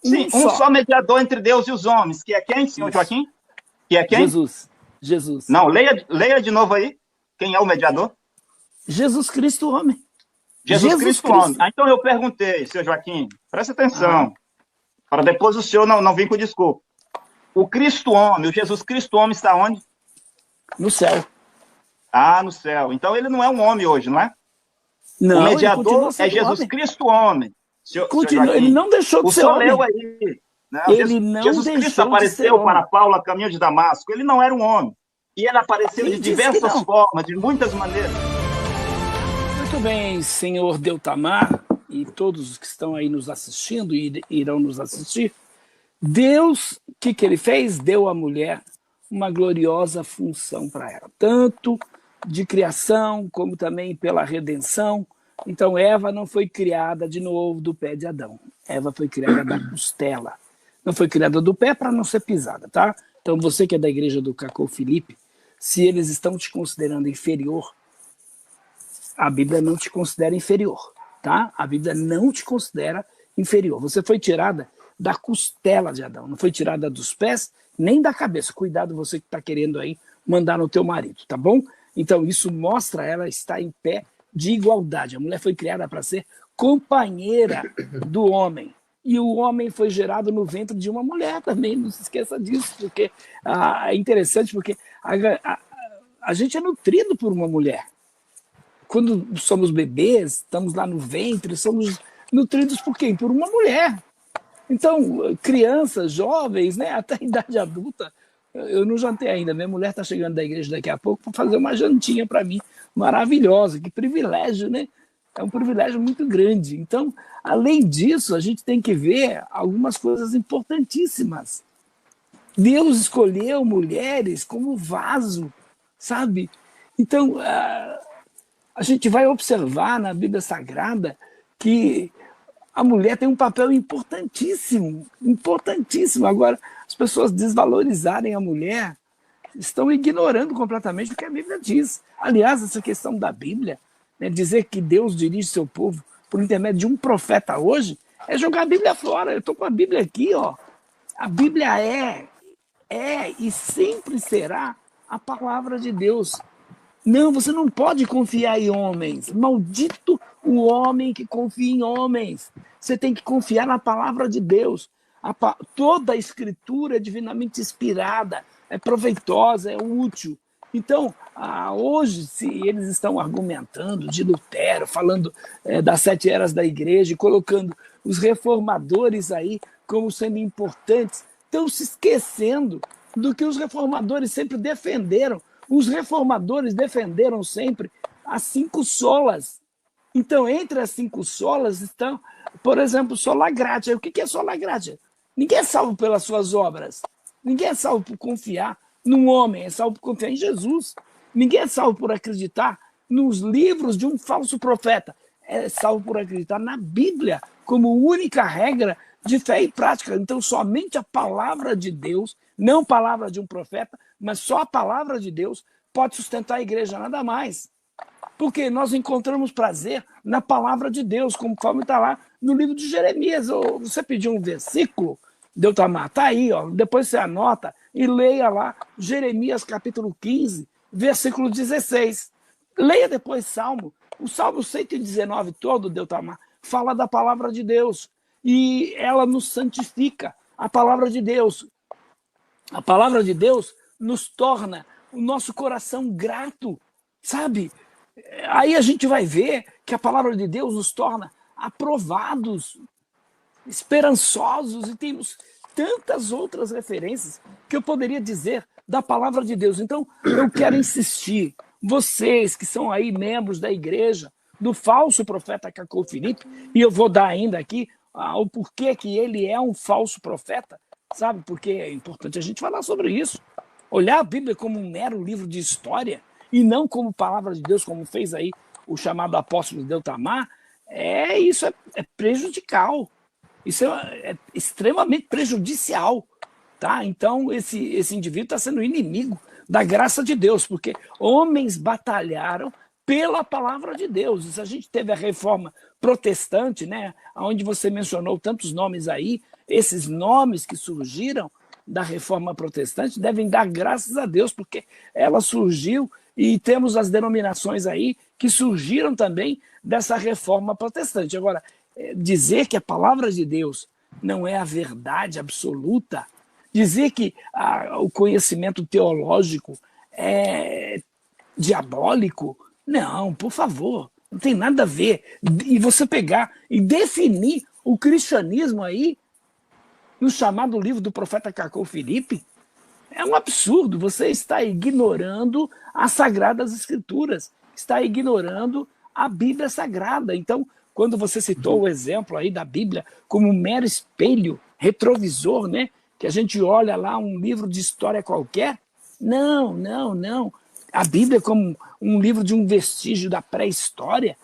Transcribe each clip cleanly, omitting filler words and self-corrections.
Sim, um só mediador entre Deus e os homens, que é quem, senhor Joaquim? Que é quem? Jesus. Jesus. Não, leia de novo aí. Quem é o mediador? Jesus Cristo, homem. Jesus Cristo, homem. Ah, então eu perguntei, senhor Joaquim, presta atenção, para depois o senhor não vir com desculpa. O Cristo homem, o Jesus Cristo homem está onde? No céu. Ah, no céu. Então ele não é um homem hoje, não é? Não, o mediador é Jesus homem. Cristo homem. Senhor Joaquim, ele não deixou de ser homem. O senhor leu aí. Né? Ele não Jesus Cristo apareceu para Paulo a caminho de Damasco. Ele não era um homem. E ele apareceu de diversas formas, de muitas maneiras. Muito bem, senhor Deltamar e todos os que estão aí nos assistindo e irão nos assistir. Deus, o que ele fez? Deu à mulher uma gloriosa função para ela, tanto de criação como também pela redenção. Então Eva não foi criada de novo do pé de Adão. Eva foi criada da costela. Não foi criada do pé para não ser pisada, tá? Então você que é da igreja do Cacau Felipe, se eles estão te considerando inferior, a Bíblia não te considera inferior, tá? A Bíblia não te considera inferior. Você foi tirada da costela de Adão, não foi tirada dos pés nem da cabeça. Cuidado você que está querendo aí mandar no teu marido, tá bom? Então isso mostra ela estar em pé de igualdade. A mulher foi criada para ser companheira do homem. E o homem foi gerado no ventre de uma mulher também, não se esqueça disso, porque é interessante, porque a gente é nutrido por uma mulher. Quando somos bebês, estamos lá no ventre, somos nutridos por quem? Por uma mulher. Então, crianças, jovens, né, até a idade adulta, eu não jantei ainda, minha mulher está chegando da igreja daqui a pouco para fazer uma jantinha para mim, maravilhosa, que privilégio, né? É um privilégio muito grande. Então, além disso, a gente tem que ver algumas coisas importantíssimas. Deus escolheu mulheres como vaso, sabe? Então, a gente vai observar na Bíblia Sagrada que a mulher tem um papel importantíssimo, importantíssimo. Agora, as pessoas desvalorizarem a mulher estão ignorando completamente o que a Bíblia diz. Aliás, essa questão da Bíblia, né, dizer que Deus dirige seu povo por intermédio de um profeta hoje, é jogar a Bíblia fora. Eu estou com a Bíblia aqui, ó. A Bíblia é e sempre será a palavra de Deus. Não, você não pode confiar em homens. Maldito o homem que confia em homens. Você tem que confiar na palavra de Deus. Toda a escritura é divinamente inspirada, é proveitosa, é útil. Então, hoje, se eles estão argumentando de Lutero, falando das 7 eras da igreja, colocando os reformadores aí como sendo importantes, estão se esquecendo do que os reformadores sempre defenderam. Os reformadores defenderam sempre as 5 solas. Então, entre as 5 solas estão, por exemplo, sola gratia. O que é sola gratia? Ninguém é salvo pelas suas obras. Ninguém é salvo por confiar num homem, é salvo por confiar em Jesus. Ninguém é salvo por acreditar nos livros de um falso profeta. É salvo por acreditar na Bíblia como única regra de fé e prática. Então, somente a palavra de Deus, não a palavra de um profeta, mas só a palavra de Deus pode sustentar a igreja, nada mais. Porque nós encontramos prazer na palavra de Deus, conforme está lá no livro de Jeremias. Você pediu um versículo, Deltamar, está aí, ó, depois você anota e leia lá Jeremias capítulo 15, versículo 16. Leia depois Salmo. O Salmo 119 todo, Deltamar, fala da palavra de Deus. E ela nos santifica. A palavra de Deus nos torna o nosso coração grato, sabe? Aí a gente vai ver que a palavra de Deus nos torna aprovados, esperançosos, e temos tantas outras referências que eu poderia dizer da palavra de Deus. Então, eu quero insistir, vocês que são aí membros da igreja, do falso profeta Cacau Felipe, e eu vou dar ainda aqui o porquê que ele é um falso profeta, sabe? Porque é importante a gente falar sobre isso. Olhar a Bíblia como um mero livro de história e não como palavra de Deus, como fez aí o chamado apóstolo Deltamar, isso é prejudicial. Isso é extremamente prejudicial. Tá? Então, esse indivíduo está sendo inimigo da graça de Deus, porque homens batalharam pela palavra de Deus. E se a gente teve a reforma protestante, né, onde você mencionou tantos nomes aí, esses nomes que surgiram da Reforma Protestante devem dar graças a Deus, porque ela surgiu e temos as denominações aí que surgiram também dessa Reforma Protestante. Agora, dizer que a palavra de Deus não é a verdade absoluta, dizer que o conhecimento teológico é diabólico, não, por favor, não tem nada a ver. E você pegar e definir o cristianismo aí no chamado livro do profeta Cacau Filipe, é um absurdo. Você está ignorando as Sagradas Escrituras, está ignorando a Bíblia Sagrada. Então, quando você citou o exemplo aí da Bíblia como um mero espelho, retrovisor, né, que a gente olha lá um livro de história qualquer, não. A Bíblia é como um livro de um vestígio da pré-história,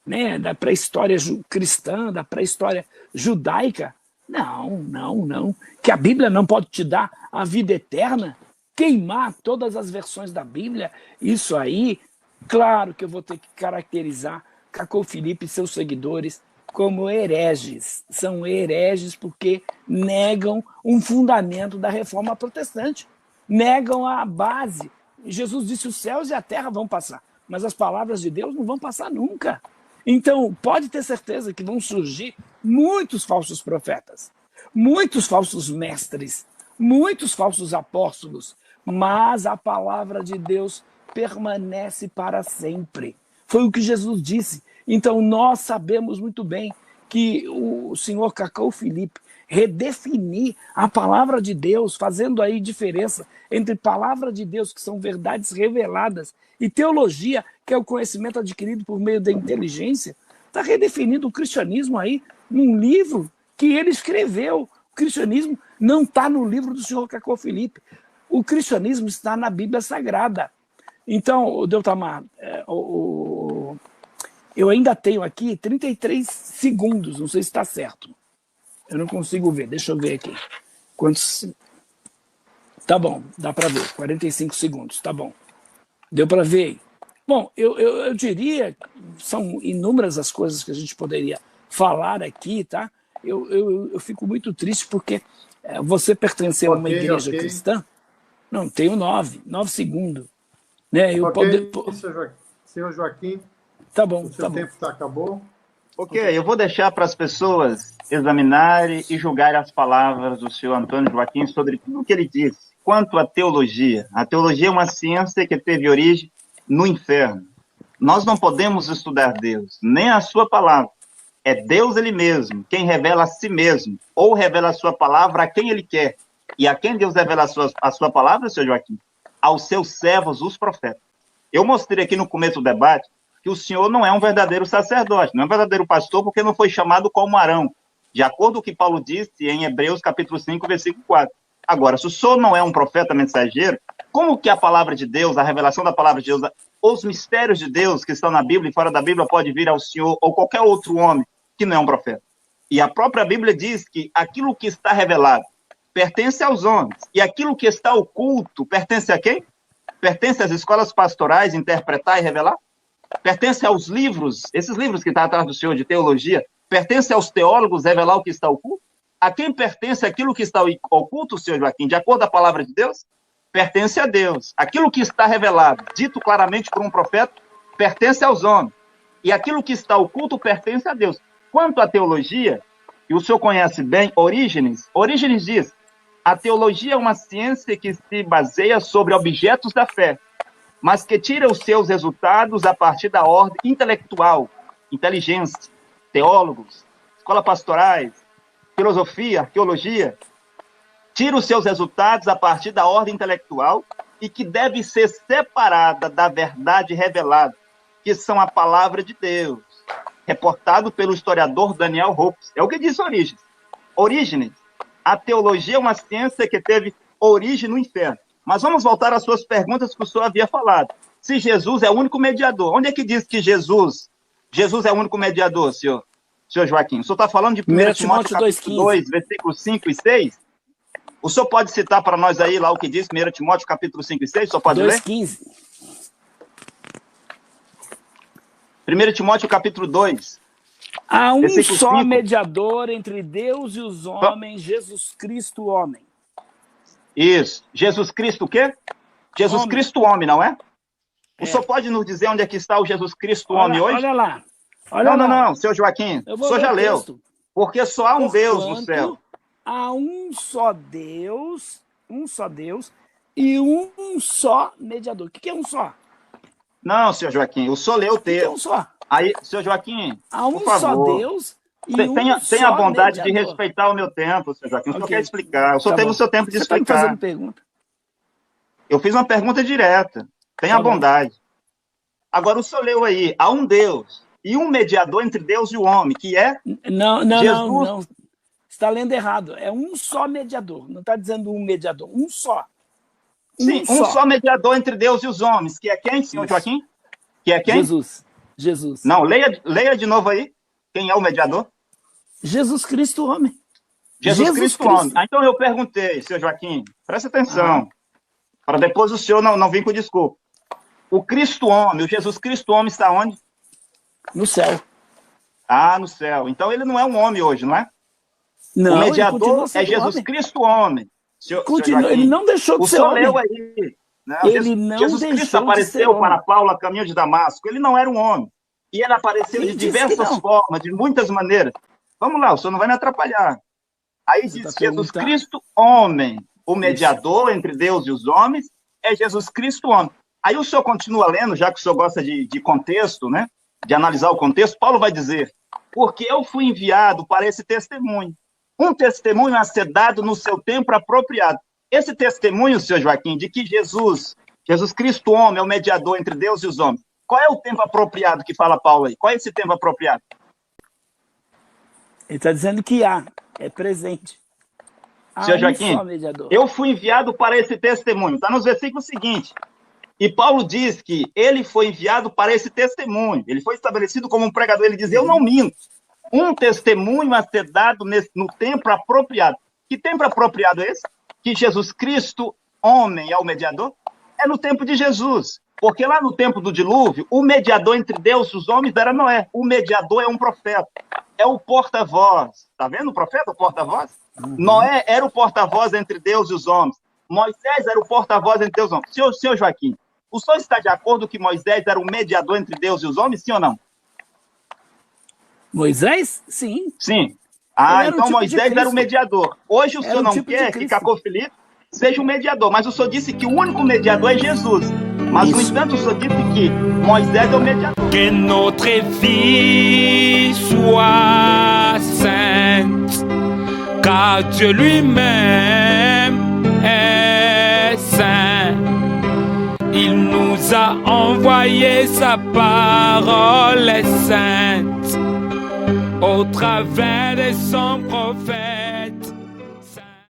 né, da pré-história cristã, da pré-história judaica. Não. Que a Bíblia não pode te dar a vida eterna? Queimar todas as versões da Bíblia? Isso aí, claro que eu vou ter que caracterizar Cacau Filipe e seus seguidores como hereges. São hereges porque negam um fundamento da Reforma Protestante. Negam a base. Jesus disse: os céus e a terra vão passar, mas as palavras de Deus não vão passar nunca. Então, pode ter certeza que vão surgir muitos falsos profetas, muitos falsos mestres, muitos falsos apóstolos, mas a palavra de Deus permanece para sempre. Foi o que Jesus disse. Então, nós sabemos muito bem que o senhor Cacau Filipe redefinir a palavra de Deus, fazendo aí diferença entre palavra de Deus, que são verdades reveladas, e teologia, que é o conhecimento adquirido por meio da inteligência, está redefinindo o cristianismo aí num livro que ele escreveu. O cristianismo não está no livro do senhor Cacau Filipe. O cristianismo está na Bíblia Sagrada. Então, Deltamar, eu ainda tenho aqui 33 segundos, não sei se está certo. Eu não consigo ver, deixa eu ver aqui. Quantos... Tá bom, dá para ver, 45 segundos, tá bom. Deu para ver? Bom, eu diria que são inúmeras as coisas que a gente poderia falar aqui, tá? Eu fico muito triste porque você pertencer a uma igreja cristã... Não, tenho 9 segundos. Né? Senhor Joaquim, tá bom, o seu tempo acabou. Ok, eu vou deixar para as pessoas examinarem e julgarem as palavras do senhor Antônio Joaquim sobre tudo o que ele disse. Quanto à teologia, a teologia é uma ciência que teve origem no inferno. Nós não podemos estudar Deus, nem a sua palavra. É Deus ele mesmo, quem revela a si mesmo, ou revela a sua palavra a quem ele quer. E a quem Deus revela a sua palavra, senhor Joaquim? Aos seus servos, os profetas. Eu mostrei aqui no começo do debate que o senhor não é um verdadeiro sacerdote, não é um verdadeiro pastor, porque não foi chamado como Arão, de acordo com o que Paulo disse em Hebreus capítulo 5, versículo 4. Agora, se o senhor não é um profeta mensageiro, como que a palavra de Deus, a revelação da palavra de Deus, os mistérios de Deus que estão na Bíblia e fora da Bíblia pode vir ao senhor ou qualquer outro homem que não é um profeta? E a própria Bíblia diz que aquilo que está revelado pertence aos homens, e aquilo que está oculto pertence a quem? Pertence às escolas pastorais interpretar e revelar? Pertence aos livros, esses livros que estão atrás do senhor de teologia, pertence aos teólogos revelar o que está oculto? A quem pertence aquilo que está oculto, senhor Joaquim, de acordo com a palavra de Deus? Pertence a Deus. Aquilo que está revelado, dito claramente por um profeta, pertence aos homens. E aquilo que está oculto pertence a Deus. Quanto à teologia, e o senhor conhece bem Orígenes diz: a teologia é uma ciência que se baseia sobre objetos da fé, mas que tira os seus resultados a partir da ordem intelectual, inteligência, teólogos, escolas pastorais, filosofia, arqueologia, tira os seus resultados a partir da ordem intelectual e que deve ser separada da verdade revelada, que são a palavra de Deus, reportado pelo historiador Daniel Hopes. É o que diz Orígenes. A teologia é uma ciência que teve origem no inferno. Mas vamos voltar às suas perguntas que o senhor havia falado. Se Jesus é o único mediador, onde é que diz que Jesus é o único mediador, senhor Joaquim? O senhor está falando de 1 Timóteo capítulo 2, versículos 5 e 6? O senhor pode citar para nós aí lá o que diz 1 Timóteo capítulo 5 e 6? O senhor pode ler? 2,15. 1 Timóteo capítulo 2. Há um Versículo só 5. mediador entre Deus e os homens, Jesus Cristo, homem. Isso. Jesus Cristo o quê? Jesus Homem. Cristo homem, não é? O É. senhor pode nos dizer onde é que está o Jesus Cristo homem hoje? Olha lá. Olha lá. Não, seu Joaquim. Eu O vou senhor ler já o leu. texto. Porque só há um Deus no céu. Há um só Deus e um só mediador. O que é um só? Não, seu Joaquim, o senhor leu o O que é texto. um só? Aí, seu Joaquim, Há um por favor. só Deus e Tenha só a bondade mediador. de respeitar o meu tempo, seu Joaquim. O senhor Ok. quer explicar. O senhor teve bom. o seu tempo de Você está me explicar. fazendo pergunta. Eu fiz uma pergunta direta. Tenha Tá a bom. bondade. Agora, o senhor leu aí, há um Deus e um mediador entre Deus e o homem, que é Não. Jesus. Você está lendo errado. É um só mediador. Não está dizendo um mediador. Um só. Sim, um só mediador entre Deus e os homens, que é quem, senhor Isso. Joaquim? Que é quem? Jesus. Não, leia de novo aí. Quem é o mediador? Jesus Cristo, homem. Jesus Cristo, homem. Ah, então eu perguntei, senhor Joaquim, presta atenção, para depois o senhor não vir com desculpa. O Cristo homem, o Jesus Cristo homem está onde? No céu. Ah, no céu. Então ele não é um homem hoje, não é? Não, o mediador ele é Jesus homem. Cristo homem. Senhor Continua, ele não deixou de o ser senhor homem. leu aí. Não, Ele não Jesus deixou Cristo de apareceu ser para homem. Paulo a caminho de Damasco. Ele não era um homem. E ele apareceu Quem de disse que diversas não? formas, de muitas maneiras. Vamos lá, o senhor não vai me atrapalhar. Aí Você diz tá Jesus perguntando? Cristo, homem. O mediador entre Deus e os homens é Jesus Cristo, homem. Aí o senhor continua lendo, já que o senhor gosta de contexto, né? De analisar o contexto. Paulo vai dizer, porque eu fui enviado para esse testemunho. Um testemunho a ser dado no seu tempo apropriado. Esse testemunho, senhor Joaquim, de que Jesus Cristo, homem, é o mediador entre Deus e os homens. Qual é o tempo apropriado que fala Paulo aí? Qual é esse tempo apropriado? Ele está dizendo que é presente. Senhor Joaquim, só mediador. eu fui enviado para esse testemunho. Está nos versículos seguintes. E Paulo diz que ele foi enviado para esse testemunho. Ele foi estabelecido como um pregador. Ele diz, eu não minto. Um testemunho a ser dado no tempo apropriado. Que tempo apropriado é esse? Que Jesus Cristo, homem, é o mediador? É no tempo de Jesus. Porque lá no tempo do dilúvio, o mediador entre Deus e os homens era Noé. O mediador é um profeta. É o porta-voz. Está vendo o profeta, o porta-voz? Noé era o porta-voz entre Deus e os homens. Moisés era o porta-voz entre Deus e os homens. Senhor Joaquim, o senhor está de acordo que Moisés era o mediador entre Deus e os homens, sim ou não? Moisés? Sim. Sim. Ah, então tipo Moisés era o mediador. Hoje o senhor não tipo quer que Cacô Felipe seja o mediador, mas o senhor disse que o único mediador é Jesus. Mas, no entanto, o senhor disse que Moisés é o mediador. Que notre vie soit sainte, car Dieu lui-même est saint. Il nous a envoyé sa parole est sainte au travers de son prophète.